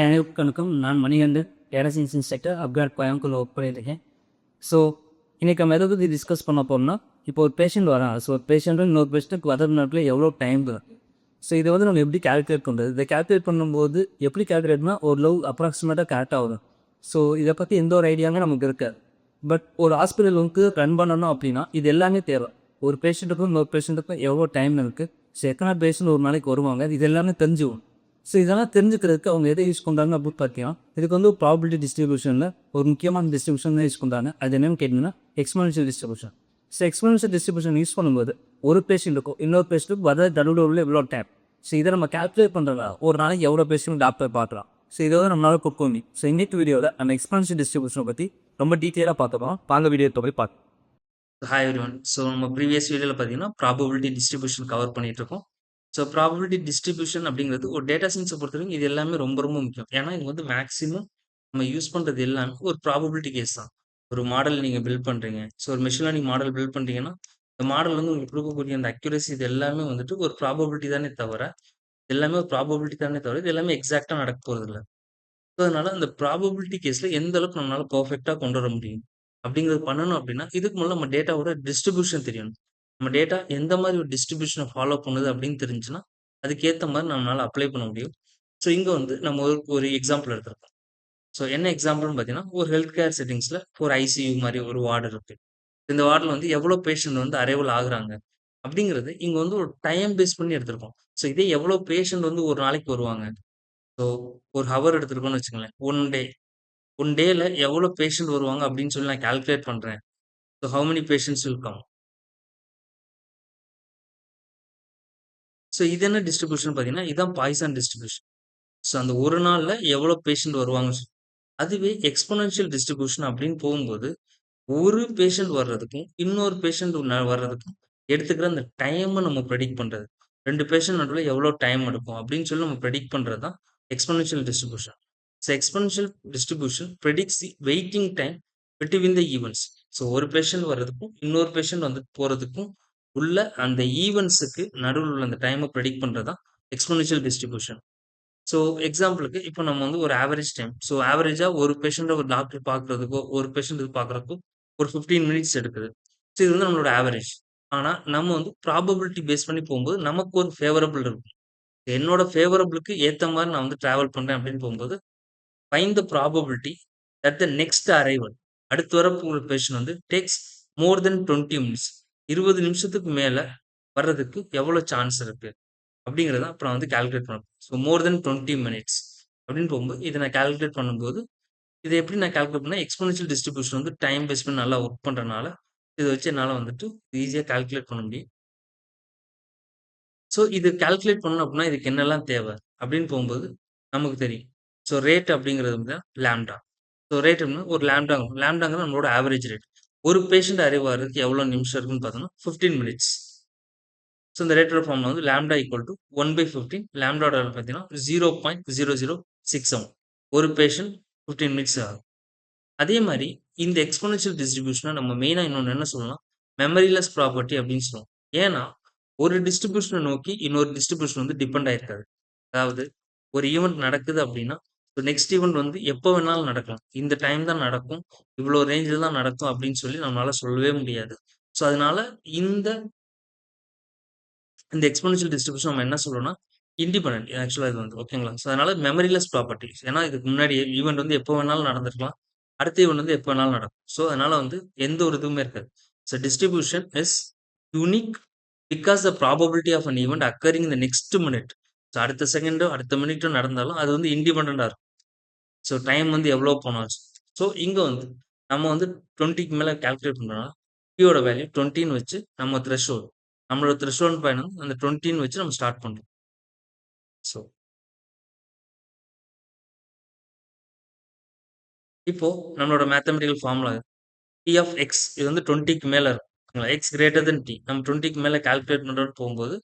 அனைவருக்கும் நான் Manikandan data science instructor upgrade Coimbatore work பண்ணியிருக்கேன். ஸோ இன்றைக்கி நம்ம எதை பற்றி டிஸ்கஸ் பண்ண போகிறோம்னா, இப்போ ஒரு பேஷண்ட் வரான். ஸோ ஒரு பேஷண்ட்டு இன்னொரு பேஷண்ட்டுக்கு வர நேரத்தில் எவ்வளோ டைம் வரும். ஸோ இதை வந்து நம்ம எப்படி கேல்குலேட் பண்ணுறது, இதை கேல்குலேட் பண்ணும்போது எப்படி கேல்குலேட்னா ஒரு லவ் அப்ராக்சிமேட்டாக கரெக்டாக வரும். ஸோ இதை பற்றி எந்த ஒரு ஐடியாவுமே நமக்கு இருக்காது. பட் ஒரு ஹாஸ்பிட்டல் வந்து ரன் பண்ணணும் அப்படின்னா இது எல்லாமே தேவை. ஒரு பேஷண்ட்டுக்கும் இன்னொரு பேஷண்ட்டுக்கும் எவ்வளோ டைம் இருக்குது, ஸோ எத்தனை பேஷண்ட் ஒரு நாளைக்கு வருவாங்க, இது எல்லாமே தெரிஞ்சுக்கணும். ஸோ இதெல்லாம் தெரிஞ்சுக்கிறதுக்கு அவங்க எதை யூஸ் பண்ணுறாங்க அப்படின்னு பார்த்தீங்கன்னா, இதுக்கு வந்து ஒரு ப்ராபபிலிட்டி டிஸ்ட்ரிபியூஷனில் ஒரு முக்கியமான டிஸ்ட்ரிபியூஷன் தான் யூஸ் பண்ணுறாங்க. அது என்னென்னு கேட்டிங்கன்னா exponential distribution. So exponential distribution use பண்ணும்போது ஒரு பேஷண்ட்டுக்கும் இன்னொரு பேஷண்ட்டுக்கு வர நடுவில் எவ்வளோ டைம், ஸோ இதை நம்ம கால்குலேட் பண்ணுறதா ஒரு நாளைக்கு எவ்வளோ பேஷண்ட் டாக்டர் பார்க்கலாம். ஸோ இதை வந்து நம்மளால் கொடுக்க. ஸோ இன்னைக்கு வீடியோவில் நம்ம எக்ஸ்போனென்ஷியல் டிஸ்ட்ரிபியூஷனை பற்றி ரொம்ப டீட்டெயிலாக பார்த்துக்கலாம். வாங்க வீடியோ போய் பார்க்கலாம். Hi everyone. ஸோ நம்ம ப்ரீவியஸ் வீடியோவில் பார்த்தீங்கன்னா ப்ராபபிலிட்டி டிஸ்ட்ரிபியூஷன் கவர் பண்ணிட்டு இருக்கோம். ஸோ ப்ராபபிலிட்டி டிஸ்ட்ரிபியூஷன் அப்படிங்கிறது ஒரு டேட்டா சயின்ஸை பொறுத்தவரைக்கும் இது எல்லாமே ரொம்ப ரொம்ப முக்கியம். ஏன்னா இது வந்து மேக்ஸிமம் நம்ம யூஸ் பண்ணுறது எல்லாமே ஒரு ப்ராபபிலிட்டி கேஸ் தான். ஒரு மாடல் நீங்கள் பில்ட் பண்ணுறீங்க, ஸோ ஒரு மெஷின் லேர்னிங் மாடல் பில்ட் பண்ணுறீங்கன்னா இந்த மாடல் வந்து உங்களுக்கு கொடுக்கக்கூடிய அந்த அக்யூரசி இது எல்லாமே வந்துட்டு ஒரு ப்ராபபிலிட்டி தானே தவிர எல்லாமே ஒரு ப்ராபபிலிட்டி தானே தவிர இது எல்லாமே எக்ஸாக்டாக நடக்க போகிறது இல்லை. ஸோ அதனால அந்த ப்ராபபிலிட்டி கேஸில் எந்த அளவுக்கு நம்மளால பர்ஃபெக்டாக கொண்டு வர முடியும் அப்படிங்கிறது பண்ணணும் அப்படின்னா இதுக்கு முன்னாடி நம்ம டேட்டாவோட டிஸ்ட்ரிபியூஷன் தெரியணும். நம்ம டேட்டா எந்த மாதிரி ஒரு டிஸ்ட்ரிபியூஷனை ஃபாலோ பண்ணுது அப்படின்னு தெரிஞ்சுன்னா அதுக்கேற்ற மாதிரி நம்மளால அப்ளை பண்ண முடியும். ஸோ இங்கே வந்து நம்ம ஒரு எக்ஸாம்பிள் எடுத்துருக்கோம். ஸோ என்ன எக்ஸாம்பிள்னு பார்த்தீங்கன்னா ஒரு ஹெல்த் கேர் செட்டிங்ஸில் ஒரு ஐசியூ மாதிரி ஒரு வார்டு இருக்கு. இந்த வார்டில் வந்து எவ்வளோ பேஷண்ட் வந்து அரைவல் ஆகுறாங்க அப்படிங்கிறது இங்கே வந்து ஒரு டைம் பேஸ் பண்ணி எடுத்திருக்கோம். ஸோ இதே எவ்வளோ பேஷண்ட் வந்து ஒரு நாளைக்கு வருவாங்க. ஸோ ஒரு ஹவர் எடுத்துருக்கோம்னு வச்சுங்களேன். ஒன் டேல எவ்வளோ பேஷண்ட் வருவாங்க அப்படின்னு சொல்லி நான் கால்குலேட் பண்றேன். So how many patients will come. So இது என்ன டிஸ்ட்ரிபியூஷன் பார்த்தீங்கன்னா, இதுதான் பாய்சான் டிஸ்ட்ரிபியூஷன். ஸோ அந்த ஒரு நாள்ல எவ்வளோ பேஷண்ட் வருவாங்க. அதுவே எக்ஸ்போனென்ஷியல் டிஸ்ட்ரிபியூஷன் அப்படின்னு போகும்போது, ஒரு பேஷண்ட் வர்றதுக்கும், இன்னொரு பேஷண்ட் வர்றதுக்கும் எடுத்துக்கிற அந்த டைம நம்ம ப்ரெடிக்ட் பண்றது. 2 பேஷண்ட் நடுவுல எவ்வளோ டைம் எடுக்கும் அப்படின்னு சொல்லி நம்ம ப்ரெடிக்ட் பண்றது தான் exponential distribution. So exponential distribution predicts the waiting time between the events. So ஒரு பேஷண்ட் வர்றதுக்கும், இன்னொரு பேஷண்ட் வந்து போறதுக்கும் உள்ள அந்த ஈவென்ட்ஸுக்கு நடுவில் உள்ள அந்த டைமை ப்ரெடிக்ட் பண்றது தான் எக்ஸ்போனென்ஷியல் டிஸ்ட்ரிபியூஷன். ஸோ எக்ஸாம்பிளுக்கு இப்போ நம்ம வந்து ஒரு ஆவரேஜ் டைம், ஸோ ஆவரேஜா ஒரு பேஷண்ட்டை ஒரு டாக்டர் பார்க்குறதுக்கோ, ஒரு பேஷண்ட் பார்க்குறதுக்கோ ஒரு 15 மினிட்ஸ் எடுக்குது. ஸோ இது வந்து நம்மளோட ஆவரேஜ். ஆனா நம்ம வந்து ப்ராபபிலிட்டி பேஸ் பண்ணி போகும்போது நமக்கு ஒரு ஃபேவரபிள் இருக்கும். என்னோட ஃபேவரபிளுக்கு ஏத்த மாரி நான் வந்து டிராவல் பண்றேன் அப்படின்னு போகும்போது, find the probability that the next arrival அடுத்து வரப்போற பேஷண்ட் வந்து டேக்ஸ் மோர் தென் 20 மினிட்ஸ். 20 நிமிஷத்துக்கு மேல வர்றதுக்கு எவ்வளோ சான்ஸ் இருக்கு? அப்படிங்கிறத அப்புறம் வந்து கால்குலேட் பண்ணணும். ஸோ மோர் தென் 20 மினிட்ஸ் அப்படின்னு போகும்போது, இத நான் கால்குலேட் பண்ணும்போது, இத எப்படி நான் கால்குலேட் பண்ணேன், எக்ஸ்போனென்ஷியல் டிஸ்ட்ரிபியூஷன் வந்து டைம் பேஸ் பண்ணி நல்லா ஒர்க் பண்றனால, இத வச்சு என்னால வந்துட்டு ஈஸியா கால்குலேட் பண்ண முடியும். ஸோ இது கால்குலேட் பண்ணணும் அப்படின்னா, இதுக்கு என்னெல்லாம் தேவை அப்படின்னு போகும்போது நமக்கு தெரியும். ஸோ ரேட் அப்படிங்கிறது வந்து லாம்ப்டா. ஸோ ரேட் அப்படின்னா ஒரு லாம்ப்டாங்கிறது நம்மளோட ஆவரேஜ் ரேட். ஒரு பேஷண்ட் அரைவ் ஆகுறதுக்கு எவ்வளோ நிமிஷம் இருக்குன்னு பார்த்தோம்னா 15 மினிட்ஸ். ஸோ இந்த ரேட்டோட ஃபார்முலா வந்து லாம்ப்டா ஈக்குவல் டு 1/15. லாம்ப்டாவோட வேல்யூ பார்த்தீங்கன்னா 0.0067. ஒரு பேஷண்ட் 15 மினிட்ஸ் ஆகும். அதே மாரி இந்த எக்ஸ்போனென்ஷியல் டிஸ்ட்ரிபியூஷன நம்ம மெயினா இன்னொன்னு என்ன சொல்லலாம், மெமரிலெஸ் ப்ராப்பர்ட்டி அப்படின்னு சொல்லுவோம். ஏன்னா, ஒரு டிஸ்ட்ரிபியூஷன நோக்கி இன்னொரு டிஸ்ட்ரிபியூஷன் வந்து டிபெண்ட் ஆயிருக்காது. அதாவது ஒரு ஈவென்ட் நடக்குது அப்படின்னா, நெக்ஸ்ட் ஈவென்ட் வந்து எப்போ வேணாலும் நடக்கலாம். இந்த டைம் தான் நடக்கும். இவ்வளோ ரேஞ்சில தான் நடக்கும் அப்படின்னு சொல்லி நம்மளால சொல்லவே முடியாது. ஸோ அதனால இந்த இந்த எக்ஸ்போனென்ஷியல் டிஸ்ட்ரிபியூஷன் நம்ம என்ன சொல்றோம்னா, இண்டிபெண்டன்ட் ஆக்சுவலா இது வந்து ஓகேங்களா? ஸோ அதனால மெமரிலெஸ் ப்ராப்பர்ட்டீஸ். ஏன்னா இதுக்கு முன்னாடி ஈவென்ட் வந்து எப்போ வேணாலும் நடந்திருக்கலாம். அடுத்த ஈவென்ட் வந்து எப்போ வேணாலும் நடக்கும். ஸோ அதனால வந்து எந்த ஒரு இதுவுமே இருக்காது. So distribution is unique because the probability of an event occurring in the next minute. So அடுத்த செகண்டோ, அடுத்த மினிட்டோ நடந்தாலும் அது வந்து இண்டிபெண்டன்ட்டா இருக்கும். ஸோ டைம் வந்து எவ்வளோ போனாலும். ஸோ இங்க வந்து நம்ம வந்து 20க்கு மேல கால்குலேட் பண்றோம்னா, யோட வேல்யூ 20ன்னு வச்சு நம்ம த்ரெஷ்ஹோல்ட். நம்மளோட த்ரெஷ்ஹோல்ட் பாயிண்ட் வந்து அந்த 20ன்னு வச்சு நம்ம ஸ்டார்ட் பண்றோம். ஸோ இப்போ நம்மளோட mathematical formula P of X இது வந்து 20க்கு மேல இருக்கும். X greater than T. நம்ம 20க்கு மேல கால்குலேட் பண்றோம்னு போகும்போது,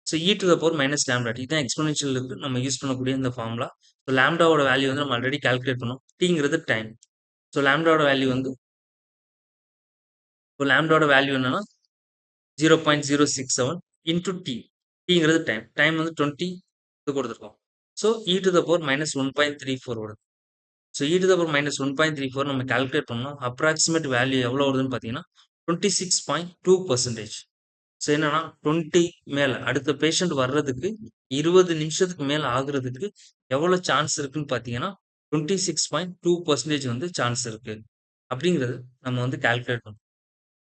so e to the power minus lambda t தான் எக்ஸ்போனென்ஷியலுக்கு நம்ம யூஸ் பண்ணக்கூடிய இந்த ஃபார்முலா. ஸோ லாம்ப்டாவோட வேல்யூ வந்து நம்ம ஆல்ரெடி கால்குலேட் பண்ணோம். Tங்கிறது டைம். ஸோ லாம்ப்டாவோட வேல்யூ வந்து இப்போ லாம்ப்டாவோட வேல்யூ என்னன்னா 0.067 இன்டூ T. Tங்கிறது டைம். டைம் வந்து 20 இது கொடுத்துருக்கோம். ஸோ -1.34 வருது. ஸோ -1.34 நம்ம கால்குலேட் பண்ணோம். அப்ராக்ஸிமேட் வேல்யூ எவ்வளோ வருதுன்னு பார்த்தீங்கன்னா 26.2%. ஸோ என்னன்னா 20 மேல அடுத்த பேஷண்ட் வர்றதுக்கு 20 நிமிஷத்துக்கு மேல ஆகுறதுக்கு எவ்வளோ சான்ஸ் இருக்குன்னு பார்த்தீங்கன்னா 26.2% வந்து சான்ஸ் இருக்கு. அப்படிங்கிறது நம்ம வந்து கால்குலேட் பண்ணணும்.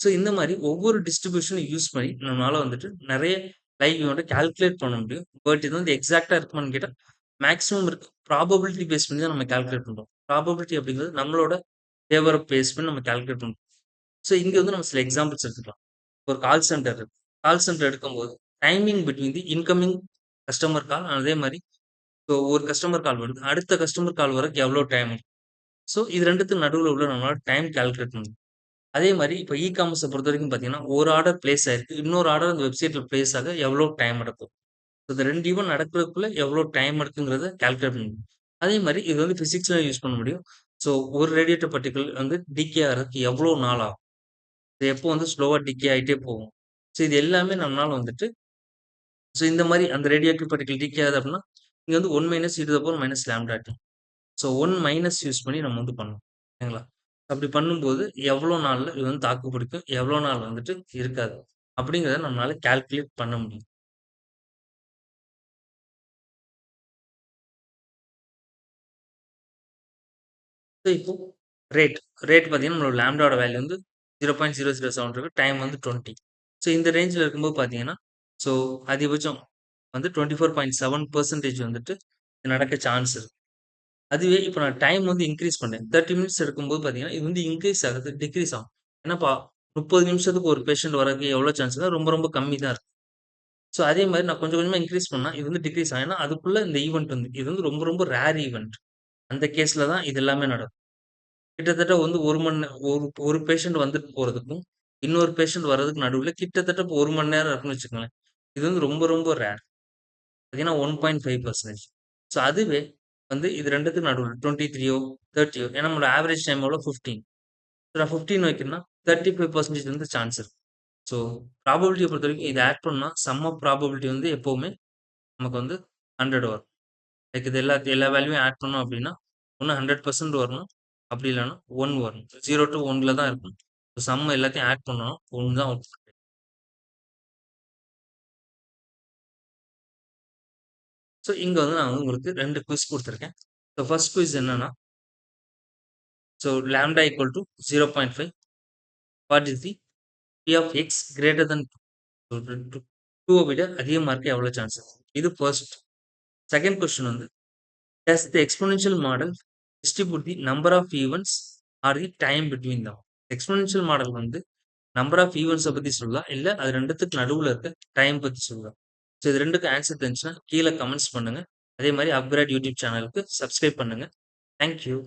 ஸோ இந்த மாரி ஒவ்வொரு டிஸ்ட்ரிபியூஷன யூஸ் பண்ணி நம்மளால வந்துட்டு நெறைய லைவ் ஈவென்ட்ட கால்குலேட் பண்ண முடியும். பட் இது வந்து எக்ஸாக்ட்டா இருக்குமான்னு கேட்டா, மேக்ஸிமம் இருக்கு. ப்ராபபிலிட்டி பேஸ் பண்ணி தான் நம்ம கால்குலேட் பண்றோம். ப்ராபபிலிட்டி அப்படிங்கிறது நம்மளோட ஃபேவர பேஸ் பண்ணி நம்ம கால்குலேட் பண்றோம். ஸோ இங்க வந்து நம்ம சில எக்ஸாம்பிள்ஸ் எடுத்துக்கலாம். ஒரு கால் சென்டர் இருக்கு. கால் சென்டர் எடுக்கும்போது timing between the incoming customer கால் அதே மாரி இப்போ ஒரு கஸ்டமர் கால் வருது. அடுத்த கஸ்டமர் கால் வரக்கு எவ்வளோ டைம்? ஸோ இது 2த்துக்கும் நடுவுல உள்ள நம்மளால டைம் கால்குலேட் பண்ண முடியும். அதே மாரி இப்ப இ-காமர்ஸ பொறுத்தவரைக்கும் பார்த்தீங்கன்னா, ஒரு ஆர்டர் பிளேஸ் ஆயிருக்கு. இன்னொரு ஆர்டர் அந்த வெப்சைட்ல பிளேஸ் ஆக எவ்வளோ டைம் எடுக்கும்? ஸோ இந்த 2 ஈவென்ட் நடக்கிறதுக்குள்ள எவ்வளோ டைம் எடுக்குங்கிறத கால்குலேட் பண்ண முடியும். அதே மாரி இது வந்து பிசிக்ஸ்ல யூஸ் பண்ண முடியும். ஸோ ஒரு ரேடியேட்டர் பார்ட்டிகிள் வந்து டிகே ஆகுறதுக்கு எவ்வளோ நாள் ஆகும்? இது எப்போ வந்து ஸ்லோவா டிகே ஆயிட்டே போகும்? ஸோ இது எல்லாமே நம்மனால வந்துட்டு ஸோ இந்த மாரி அந்த ரேடியேட்டிவ் பார்ட்டிகிள் டிகே ஆகுது அப்படின்னா, இங்க வந்து 1 - -e⁻ ஸோ 1 மைனஸ் யூஸ் பண்ணி நம்ம வந்து பண்ணணும். ஓகேங்களா? அப்படி பண்ணும்போது எவ்வளோ நாள்ல இது வந்து தாக்கு பிடிக்கும்? எவ்வளோ நாள் வந்துட்டு இருக்காது? அப்படிங்கிறத நம்மளால கால்குலேட் பண்ண முடியும். ஸோ இப்போ ரேட். ரேட் பார்த்தீங்கன்னா, நம்மளோட லாம்ப்டாவோட வேல்யூ வந்து 0.007 இருக்கு. டைம் வந்து 20. ஸோ இந்த ரேஞ்ச்ல இருக்கும்போது பார்த்தீங்கன்னா, ஸோ அதிகபட்சம் வந்து 24.7% வந்துட்டு இது நடக்க சான்ஸ் இருக்கு. அதுவே இப்ப நான் டைம் வந்து இன்கிரீஸ் பண்ணேன். 30 மினிட்ஸ் எடுக்கும்போது பார்த்தீங்கன்னா, இது வந்து இன்கிரீஸ் ஆகுது, டிக்ரீஸ் ஆகும். ஏன்னா 30 நிமிஷத்துக்கு ஒரு பேஷண்ட் வரக்கு எவ்வளோ சான்ஸ்னா ரொம்ப ரொம்ப கம்மி தான் இருக்கு. ஸோ அதே மாரி நான் கொஞ்சம் கொஞ்சமா இன்கிரீஸ் பண்ணா, இது வந்து டிக்ரீஸ் ஆகும். ஏன்னா அதுக்குள்ள இந்த ஈவென்ட் வந்து இது வந்து ரொம்ப ரொம்ப ரேர் ஈவென்ட். அந்த கேஸ்ல தான் இது எல்லாமே நடக்கும். கிட்டத்தட்ட வந்து 1 மணி ஒரு ஒரு பேஷண்ட் வந்துட்டு போறதுக்கும், இன்னொரு பேஷண்ட் வர்றதுக்கு நடுவுல கிட்டத்தட்ட இப்போ 1 மணி நேரம் இருக்குன்னு வச்சுக்கோங்களேன். இது வந்து ரொம்ப ரொம்ப ரேர். பார்த்தீங்கன்னா 1.5%. ஸோ அதுவே வந்து இது 2த்துக்கும் நடுவுல 23யோ, 30யோ ஏன்னா நம்மளோட ஆவரேஜ் டைம் எவ்வளோ 15. நான் 15 வைக்கிறேன்னா 35% வந்து சான்ஸ் இருக்கு. ஸோ ப்ராபபிலிட்டிய பொறுத்தவரைக்கும் இத ஆட் பண்ணா சம் ஆஃப் ப்ராபபிலிட்டி வந்து எப்பவுமே நமக்கு வந்து 100 வரும். லைக் இது எல்லா வேல்யூயும் ஆட் பண்ணோம் அப்டின்னா, ஒண்ணு 100% வரணும். அப்படி இல்லன்னா 1 வரணும். 0 டூ 1ல தான் இருக்கும். சம் எல்லாத்தையும் ஆட் பண்ணணும். 1 தான் வரும். ஸோ இங்க வந்து நான் வந்து உங்களுக்கு 2 குயிஸ் குடுத்துருக்கேன். ஸோ ஃபர்ஸ்ட் குயிஸ் என்னன்னா, so lambda equal to 0.5 what is the P of X greater than 2 விட அதிகமா இருக்க எவ்வளோ சான்ஸ்? இது ஃபர்ஸ்ட். செகண்ட் கொஸ்டின் வந்து does the exponential model distribute the number of events or the time between them? Exponential model வந்து number of events பத்தி சொல்லுதா? இல்ல அது 2த்துக்கு நடுவுல இருக்க டைம் பத்தி சொல்லுதா? ஸோ இது 2க்கும் ஆன்சர் தெரிஞ்சுச்சுன்னா கீழ கமெண்ட்ஸ் பண்ணுங்க. அதே மாரி அப்கிரேட் யூடியூப் சேனலுக்கு சப்ஸ்கிரைப் பண்ணுங்க. Thank you.